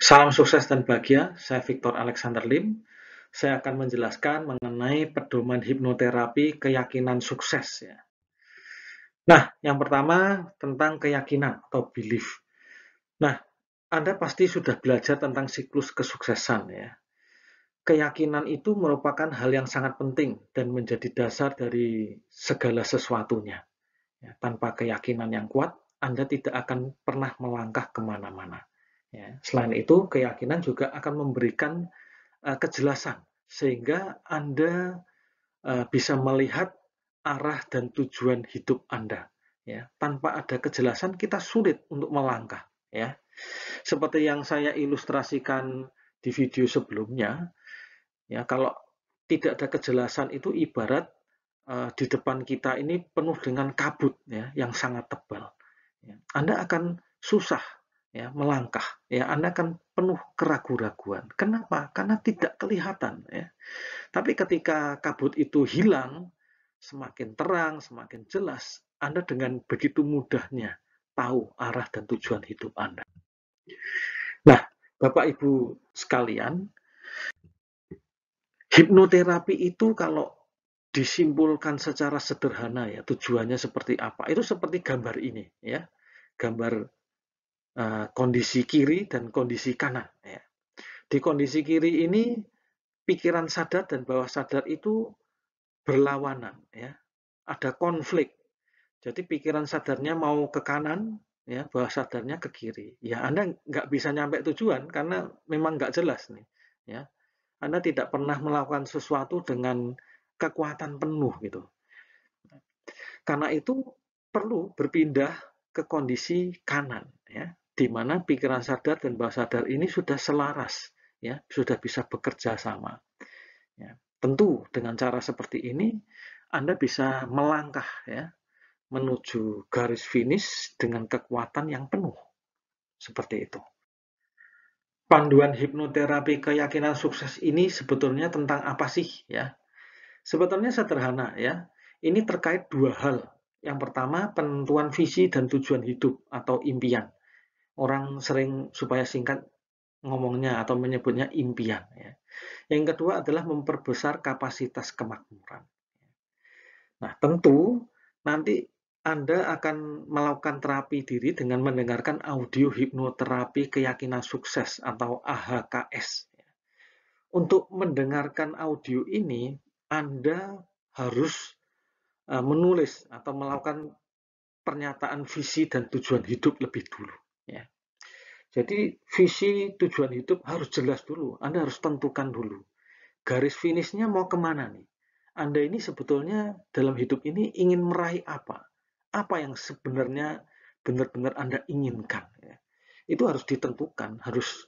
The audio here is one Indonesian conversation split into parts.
Salam sukses dan bahagia, saya Victor Alexander Lim. Saya akan menjelaskan mengenai pedoman hipnoterapi keyakinan sukses. Ya. Nah, yang pertama tentang keyakinan atau belief. Nah, Anda pasti sudah belajar tentang siklus kesuksesan ya. Keyakinan itu merupakan hal yang sangat penting dan menjadi dasar dari segala sesuatunya. Ya, tanpa keyakinan yang kuat, Anda tidak akan pernah melangkah kemana-mana. Ya, selain itu, keyakinan juga akan memberikan kejelasan sehingga Anda bisa melihat arah dan tujuan hidup Anda. Ya, tanpa ada kejelasan kita sulit untuk melangkah. Ya, seperti yang saya ilustrasikan di video sebelumnya, ya kalau tidak ada kejelasan itu ibarat di depan kita ini penuh dengan kabut ya yang sangat tebal. Ya, Anda akan susah ya melangkah ya, Anda akan penuh keraguan-raguan. Kenapa? Karena tidak kelihatan ya. Tapi ketika kabut itu hilang, semakin terang, semakin jelas, Anda dengan begitu mudahnya tahu arah dan tujuan hidup Anda. Nah, Bapak Ibu sekalian, hipnoterapi itu kalau disimpulkan secara sederhana ya, tujuannya seperti apa? Itu seperti gambar ini ya. Gambar kondisi kiri dan kondisi kanan ya. Di kondisi kiri ini pikiran sadar dan bawah sadar itu berlawanan ya. Ada konflik. Jadi pikiran sadarnya mau ke kanan, ya bawah sadarnya ke kiri. Ya Anda nggak bisa nyampe tujuan karena memang nggak jelas nih. Ya, Anda tidak pernah melakukan sesuatu dengan kekuatan penuh gitu. Karena itu perlu berpindah ke kondisi kanan, ya, di mana pikiran sadar dan bawah sadar ini sudah selaras, ya, sudah bisa bekerja sama. Ya. Tentu dengan cara seperti ini Anda bisa melangkah, ya, menuju garis finish dengan kekuatan yang penuh. Seperti itu. Panduan hipnoterapi keyakinan sukses ini sebetulnya tentang apa sih ya? Sebetulnya sederhana ya. Ini terkait dua hal. Yang pertama penentuan visi dan tujuan hidup atau impian. Orang sering supaya singkat ngomongnya atau menyebutnya impian ya. Yang kedua adalah memperbesar kapasitas kemakmuran. Nah, tentu nanti Anda akan melakukan terapi diri dengan mendengarkan audio hipnoterapi keyakinan sukses atau AHKS. Untuk mendengarkan audio ini, Anda harus menulis atau melakukan pernyataan visi dan tujuan hidup lebih dulu. Ya. Jadi visi tujuan hidup harus jelas dulu. Anda harus tentukan dulu. Garis finishnya mau kemana nih? Anda ini sebetulnya dalam hidup ini ingin meraih apa? Apa yang sebenarnya benar-benar Anda inginkan? Ya. Itu harus ditentukan, harus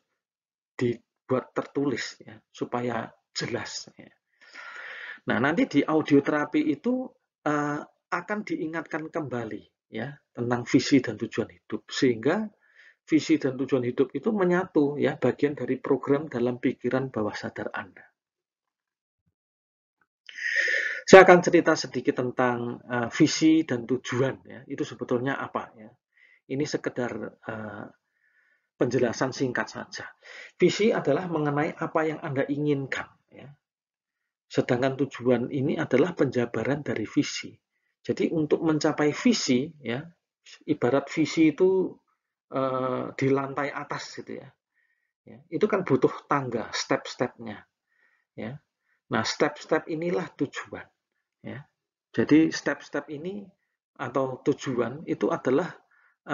dibuat tertulis ya, supaya jelas. Ya. Nah, nanti di audio terapi itu akan diingatkan kembali ya tentang visi dan tujuan hidup, sehingga visi dan tujuan hidup itu menyatu ya, bagian dari program dalam pikiran bawah sadar Anda. Saya akan cerita sedikit tentang visi dan tujuan ya. Itu sebetulnya apa ya? Ini sekedar penjelasan singkat saja. Visi adalah mengenai apa yang Anda inginkan ya. Sedangkan tujuan ini adalah penjabaran dari visi. Jadi untuk mencapai visi ya, ibarat visi itu di lantai atas gitu ya. Ya, itu kan butuh tangga, step-stepnya. Ya. Nah, step-step inilah tujuan. Ya. Jadi step-step ini atau tujuan itu adalah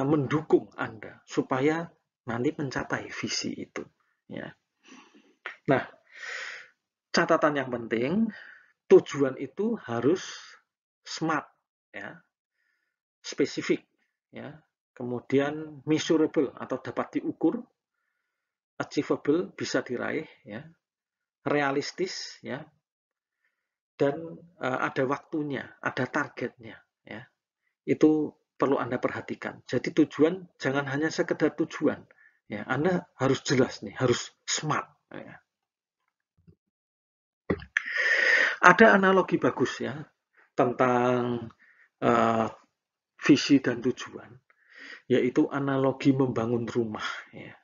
mendukung Anda supaya nanti mencapai visi itu. Ya. Nah, catatan yang penting, tujuan itu harus smart, ya, spesifik, ya, kemudian measurable atau dapat diukur, achievable bisa diraih, ya, realistis, ya, dan ada waktunya, ada targetnya, ya. Itu perlu Anda perhatikan. Jadi tujuan jangan hanya sekedar tujuan, ya. Anda harus jelas nih, harus smart. Ya. Ada analogi bagus ya tentang visi dan tujuan, yaitu analogi membangun rumah. Ya.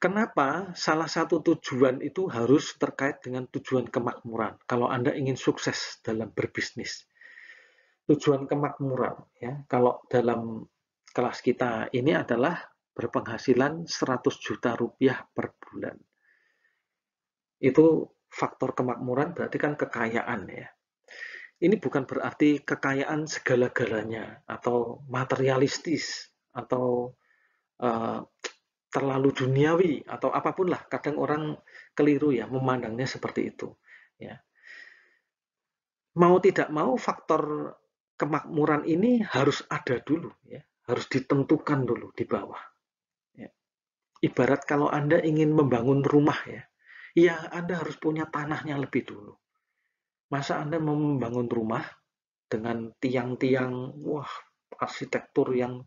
Kenapa salah satu tujuan itu harus terkait dengan tujuan kemakmuran kalau Anda ingin sukses dalam berbisnis? Tujuan kemakmuran, ya, kalau dalam kelas kita ini adalah berpenghasilan 100 juta rupiah per bulan. Itu faktor kemakmuran berarti kan kekayaan, ya. Ini bukan berarti kekayaan segala-galanya atau materialistis atau terlalu duniawi atau apapun lah. Kadang orang keliru ya memandangnya seperti itu. Ya. Mau tidak mau faktor kemakmuran ini harus ada dulu, ya. Harus ditentukan dulu di bawah. Ya. Ibarat kalau Anda ingin membangun rumah, ya Anda harus punya tanahnya lebih dulu. Masa Anda mau membangun rumah dengan tiang-tiang, wah, arsitektur yang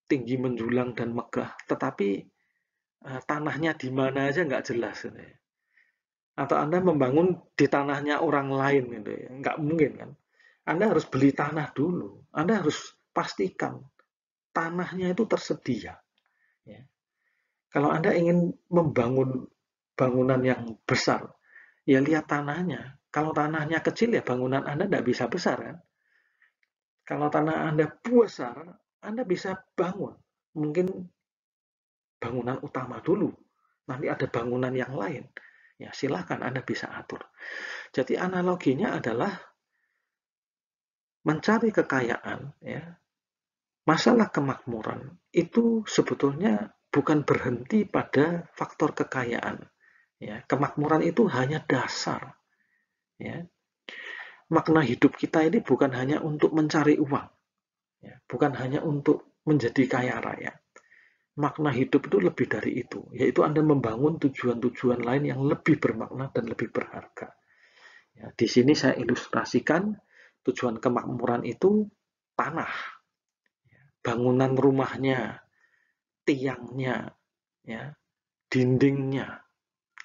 tinggi menjulang dan megah, tetapi tanahnya di mana aja nggak jelas. Gitu ya. Atau Anda membangun di tanahnya orang lain, gitu ya. Nggak mungkin kan. Anda harus beli tanah dulu. Anda harus pastikan tanahnya itu tersedia. Ya. Kalau Anda ingin membangun bangunan yang besar, ya lihat tanahnya. Kalau tanahnya kecil, ya bangunan Anda nggak bisa besar kan. Kalau tanah Anda besar, Anda bisa bangun. Mungkin bangunan utama dulu. Nanti ada bangunan yang lain. Ya, silakan Anda bisa atur. Jadi analoginya adalah mencari kekayaan, ya. Masalah kemakmuran itu sebetulnya bukan berhenti pada faktor kekayaan. Ya, kemakmuran itu hanya dasar. Ya. Makna hidup kita ini bukan hanya untuk mencari uang, ya. Bukan hanya untuk menjadi kaya raya. Makna hidup itu lebih dari itu, yaitu Anda membangun tujuan-tujuan lain yang lebih bermakna dan lebih berharga. Ya, di sini saya ilustrasikan tujuan kemakmuran itu tanah, bangunan rumahnya, tiangnya, ya, dindingnya,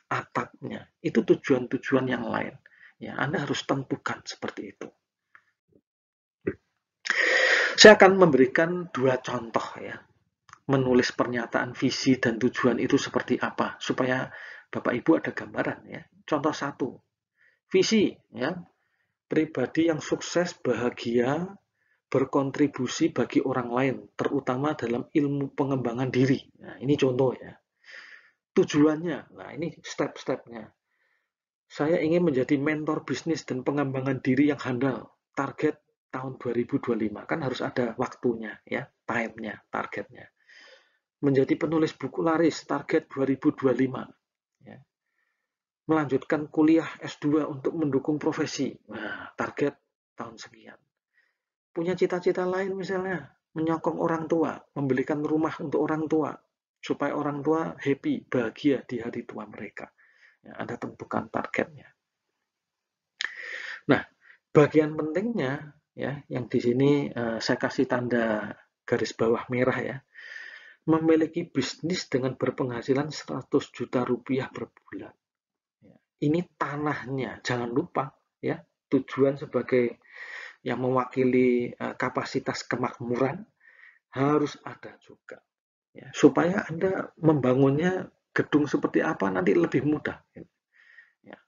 atapnya, itu tujuan-tujuan yang lain. Ya, Anda harus tentukan seperti itu. Saya akan memberikan 2 contoh ya. Menulis pernyataan visi dan tujuan itu seperti apa supaya Bapak Ibu ada gambaran ya. Contoh 1, visi ya. Pribadi yang sukses, bahagia, berkontribusi bagi orang lain, terutama dalam ilmu pengembangan diri. Nah, ini contoh ya. Tujuannya, nah ini step-stepnya. Saya ingin menjadi mentor bisnis dan pengembangan diri yang handal. Target tahun 2025 kan harus ada waktunya ya, time-nya, targetnya. Menjadi penulis buku laris, target 2025. Ya. Melanjutkan kuliah S2 untuk mendukung profesi. Nah, target tahun sekian. Punya cita-cita lain misalnya, menyokong orang tua, membelikan rumah untuk orang tua, supaya orang tua happy, bahagia di hari tua mereka. Ya, Anda tentukan targetnya. Nah, bagian pentingnya, ya, yang di sini saya kasih tanda garis bawah merah ya, memiliki bisnis dengan berpenghasilan 100 juta rupiah per bulan. Ini tanahnya, jangan lupa ya, tujuan sebagai yang mewakili kapasitas kemakmuran harus ada juga. Ya, supaya Anda membangunnya gedung seperti apa nanti lebih mudah. Ya.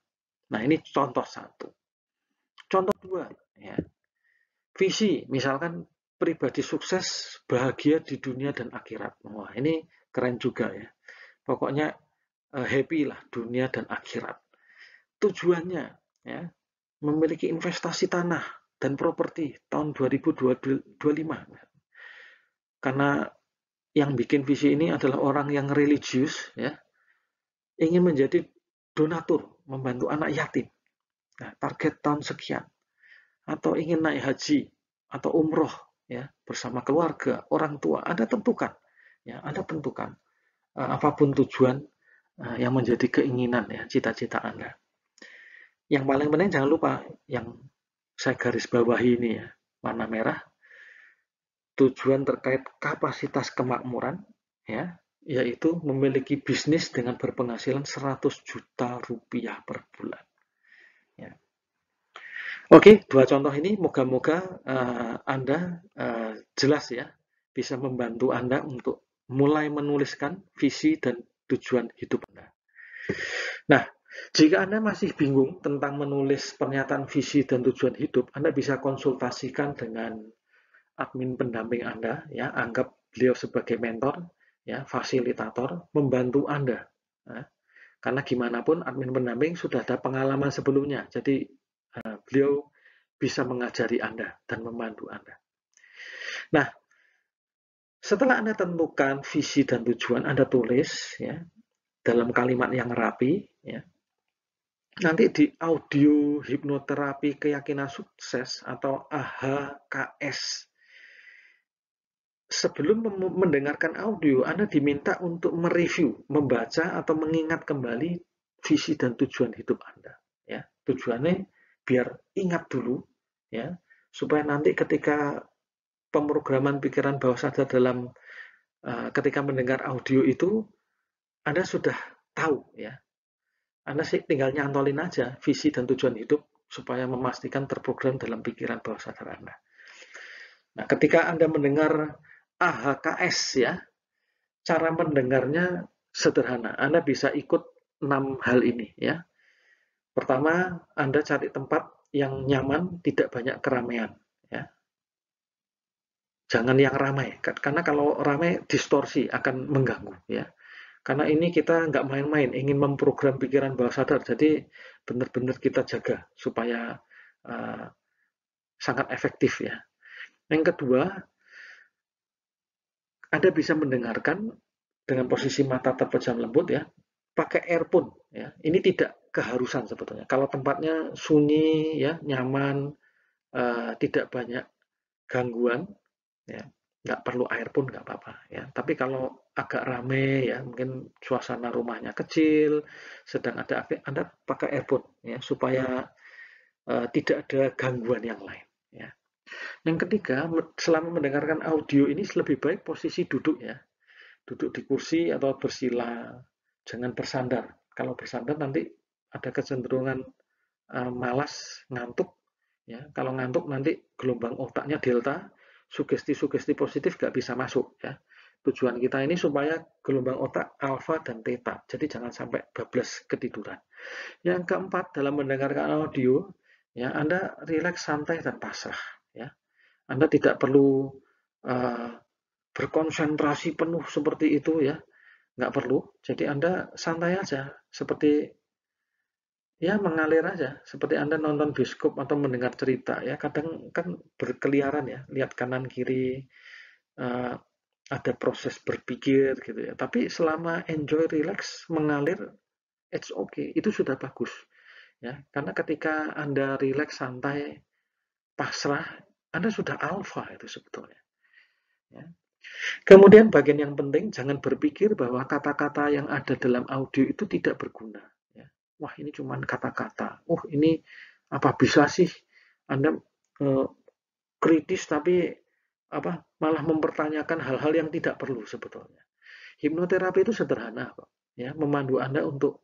Nah, ini contoh 1. Contoh 2, ya. Visi, misalkan pribadi sukses, bahagia di dunia dan akhirat. Wah, ini keren juga ya. Pokoknya happy lah dunia dan akhirat. Tujuannya ya, memiliki investasi tanah dan properti tahun 2025. Karena yang bikin visi ini adalah orang yang religius ya, ingin menjadi donatur, membantu anak yatim. Nah, target tahun sekian. Atau ingin naik haji atau umroh ya bersama keluarga, orang tua, Anda tentukan. Ya, Anda tentukan apapun tujuan yang menjadi keinginan ya, cita-cita Anda. Yang paling penting jangan lupa yang saya garis bawahi ini ya, warna merah, tujuan terkait kapasitas kemakmuran ya, yaitu memiliki bisnis dengan berpenghasilan 100 juta rupiah per bulan. Ya. Oke, 2 contoh ini moga-moga Anda jelas ya, bisa membantu Anda untuk mulai menuliskan visi dan tujuan hidup Anda. Nah, jika Anda masih bingung tentang menulis pernyataan visi dan tujuan hidup, Anda bisa konsultasikan dengan admin pendamping Anda, ya, anggap beliau sebagai mentor, ya, fasilitator, membantu Anda. Ya. Karena gimana pun admin pendamping sudah ada pengalaman sebelumnya, jadi beliau bisa mengajari Anda dan membantu Anda. Nah, setelah Anda tentukan visi dan tujuan, Anda tulis, ya, dalam kalimat yang rapi, ya. Nanti di audio hipnoterapi keyakinan sukses atau AHKS, sebelum mendengarkan audio, Anda diminta untuk mereview, membaca atau mengingat kembali visi dan tujuan hidup Anda. Ya, tujuannya biar ingat dulu, ya, supaya nanti ketika pemrograman pikiran bawah sadar dalam ketika mendengar audio itu, Anda sudah tahu, ya. Anda sih tinggal nyantolin aja visi dan tujuan hidup supaya memastikan terprogram dalam pikiran bawah sadar Anda. Nah, ketika Anda mendengar AHKS, ya, cara mendengarnya sederhana. Anda bisa ikut 6 hal ini, ya. Pertama, Anda cari tempat yang nyaman, tidak banyak keramaian, ya. Jangan yang ramai, karena kalau ramai distorsi akan mengganggu, ya. Karena ini kita nggak main-main, ingin memprogram pikiran bawah sadar, jadi benar-benar kita jaga supaya sangat efektif, ya. Yang kedua, Anda bisa mendengarkan dengan posisi mata terpejam lembut, ya, pakai earphone, ya. Ini tidak keharusan sebetulnya. Kalau tempatnya sunyi, ya, nyaman, tidak banyak gangguan, ya, nggak perlu earphone, nggak apa-apa, ya. Tapi kalau agak rame, ya, mungkin suasana rumahnya kecil, sedang ada aktif, Anda pakai earphone, ya, supaya tidak ada gangguan yang lain, ya. Yang ketiga, selama mendengarkan audio ini lebih baik posisi duduk, ya. Duduk di kursi atau bersila, jangan bersandar. Kalau bersandar nanti ada kecenderungan malas, ngantuk, ya. Kalau ngantuk nanti gelombang otaknya delta, sugesti-sugesti positif nggak bisa masuk, ya. Tujuan kita ini supaya gelombang otak alfa dan theta, jadi jangan sampai bablas ketiduran. Yang keempat, dalam mendengarkan audio, ya, Anda rileks, santai, dan pasrah, ya. Anda tidak perlu berkonsentrasi penuh seperti itu, ya, nggak perlu. Jadi Anda santai aja, seperti, ya, mengalir aja, seperti Anda nonton bioskop atau mendengar cerita, ya. Kadang kan berkeliaran, ya, lihat kanan kiri, ada proses berpikir gitu, ya. Tapi selama enjoy, relax, mengalir, it's okay, itu sudah bagus, ya. Karena ketika Anda relax, santai, pasrah, Anda sudah alfa itu sebetulnya, ya. Kemudian bagian yang penting, jangan berpikir bahwa kata-kata yang ada dalam audio itu tidak berguna, ya. Wah, ini cuma kata-kata. Oh, ini apa bisa sih Anda kritis tapi malah mempertanyakan hal-hal yang tidak perlu sebetulnya. Hipnoterapi itu sederhana kok, ya, memandu Anda untuk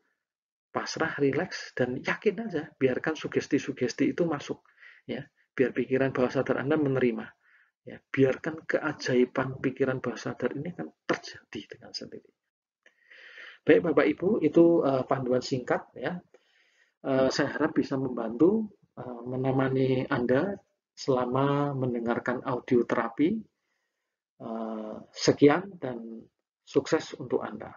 pasrah, rileks, dan yakin aja, biarkan sugesti-sugesti itu masuk, ya, biar pikiran bawah sadar Anda menerima. Ya, biarkan keajaiban pikiran bawah sadar ini akan terjadi dengan sendiri. Baik Bapak Ibu, itu panduan singkat, ya. Saya harap bisa membantu menemani Anda selama mendengarkan audio terapi. Sekian dan sukses untuk Anda.